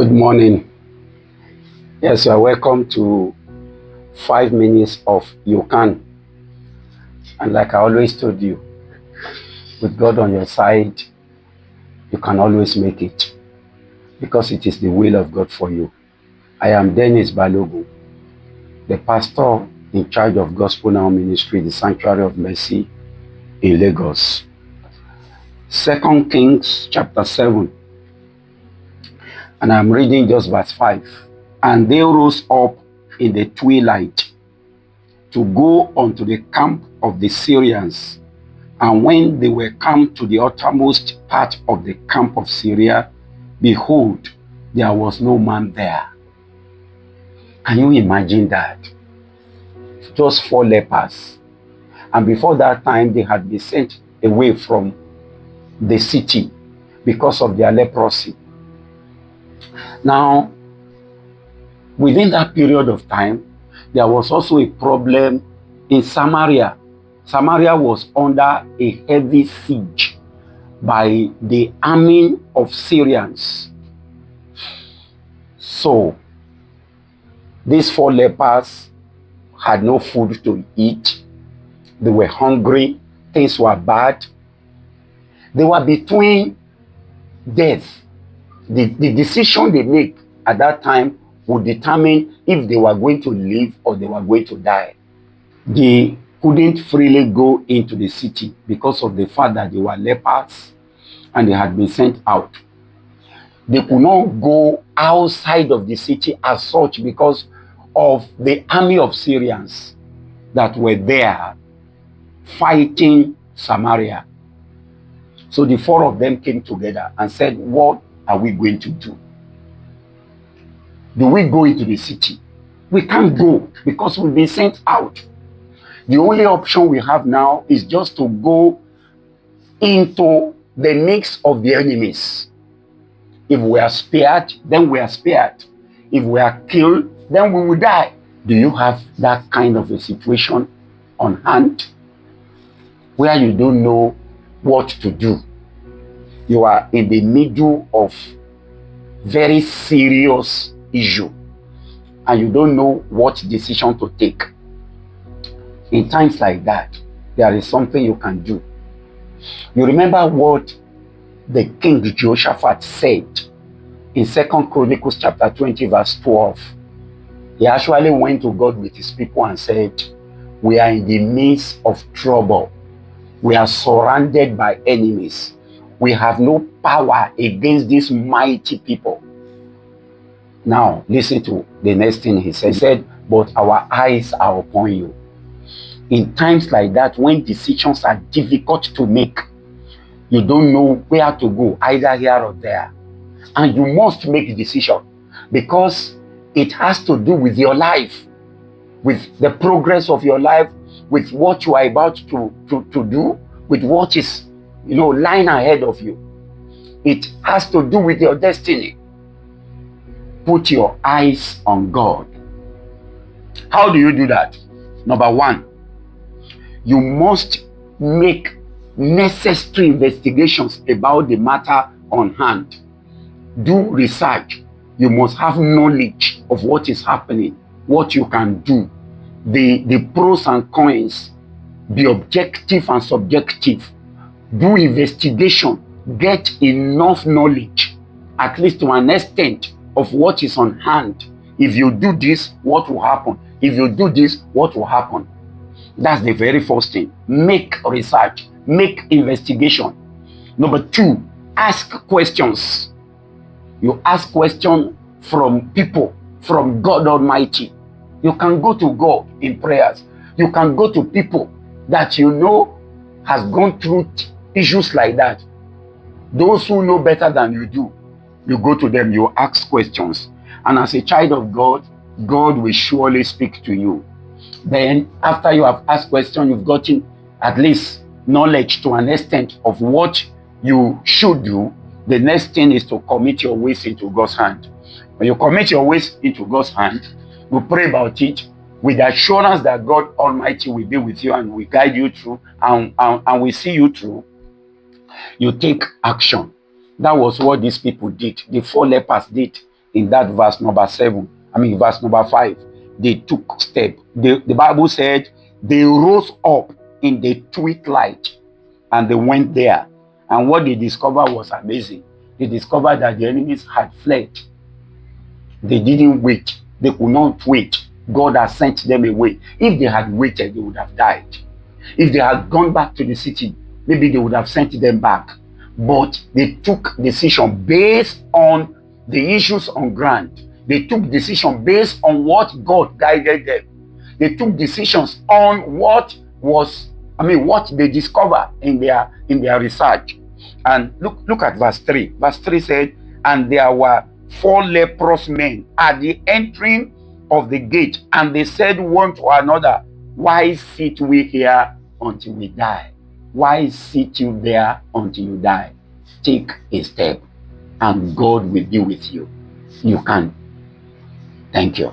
Good morning. Yes, you are welcome to 5 minutes of youcan. And like I always told you, with God on your side, you can always make it because it is the will of God for you. I am Dennis Balogun, the pastor in charge of Gospel Now Ministry, the Sanctuary of Mercy in Lagos. 2 Kings chapter 7, and I'm reading just verse 5. And they rose up in the twilight to go unto the camp of the Syrians. And when they were come to the uttermost part of the camp of Syria, behold, there was no man there. Can you imagine that? Just 4 lepers. And before that time, they had been sent away from the city because of their leprosy. Now, within that period of time, there was also a problem in Samaria. Samaria was under a heavy siege by the army of Syrians. So, these 4 lepers had no food to eat. They were hungry. Things were bad. They were between death. The decision they make at that time would determine if they were going to live or they were going to die. They couldn't freely go into the city because of the fact that they were lepers and they had been sent out. They could not go outside of the city as such because of the army of Syrians that were there fighting Samaria. So the 4 of them came together and said, what are we going to do? Do we go into the city? We can't go because we've been sent out. The only option we have now is just to go into the midst of the enemies. If we are spared, then we are spared. If we are killed, then we will die. Do you have that kind of a situation on hand where you don't know what to do? You are in the middle of very serious issue and you don't know what decision to take. In times like that, there is something you can do. You remember what the king Jehoshaphat said in 2 Chronicles chapter 20 verse 12. He actually went to God with his people and said, we are in the midst of trouble. We are surrounded by enemies. We have no power against these mighty people. Now, listen to the next thing he said. He said, but our eyes are upon you. In times like that, when decisions are difficult to make, you don't know where to go, either here or there. And you must make a decision because it has to do with your life, with the progress of your life, with what you are about to do, with what is, lying ahead of you. It has to do with your destiny. Put your eyes on God. How do you do that? Number 1, you must make necessary investigations about the matter on hand. Do research. You must have knowledge of what is happening, what you can do, the pros and cons, be objective and subjective. Do investigation. Get enough knowledge, at least to an extent, of what is on hand. If you do this, what will happen? If you do this, what will happen? That's the very first thing. Make research. Make investigation. Number 2, ask questions. You ask questions from people, from God Almighty. You can go to God in prayers. You can go to people that you know has gone through issues like that. Those who know better than you do, you go to them, you ask questions. And as a child of God, God will surely speak to you. Then, after you have asked questions, you've gotten at least knowledge to an extent of what you should do. The next thing is to commit your ways into God's hand. When you commit your ways into God's hand, you pray about it with the assurance that God Almighty will be with you and will guide you through and will see you through. You take action. That was what these people did. The 4 lepers did. in that verse number 7, verse number 5, they took step. The Bible said they rose up in the twilight and they went there. And what they discovered was amazing. They discovered that the enemies had fled. They didn't wait. They could not wait. God had sent them away. If they had waited, they would have died. If they had gone back to the city, maybe they would have sent them back. But they took decision based on the issues on ground. They took decision based on what God guided them. They took decisions on what they discovered in their research. And look at verse 3. Verse 3 said, and there were 4 leprous men at the entering of the gate, and they said one to another, why sit we here until we die? Why sit you there until you die? Take a step, and God will be with you. You can. Thank you.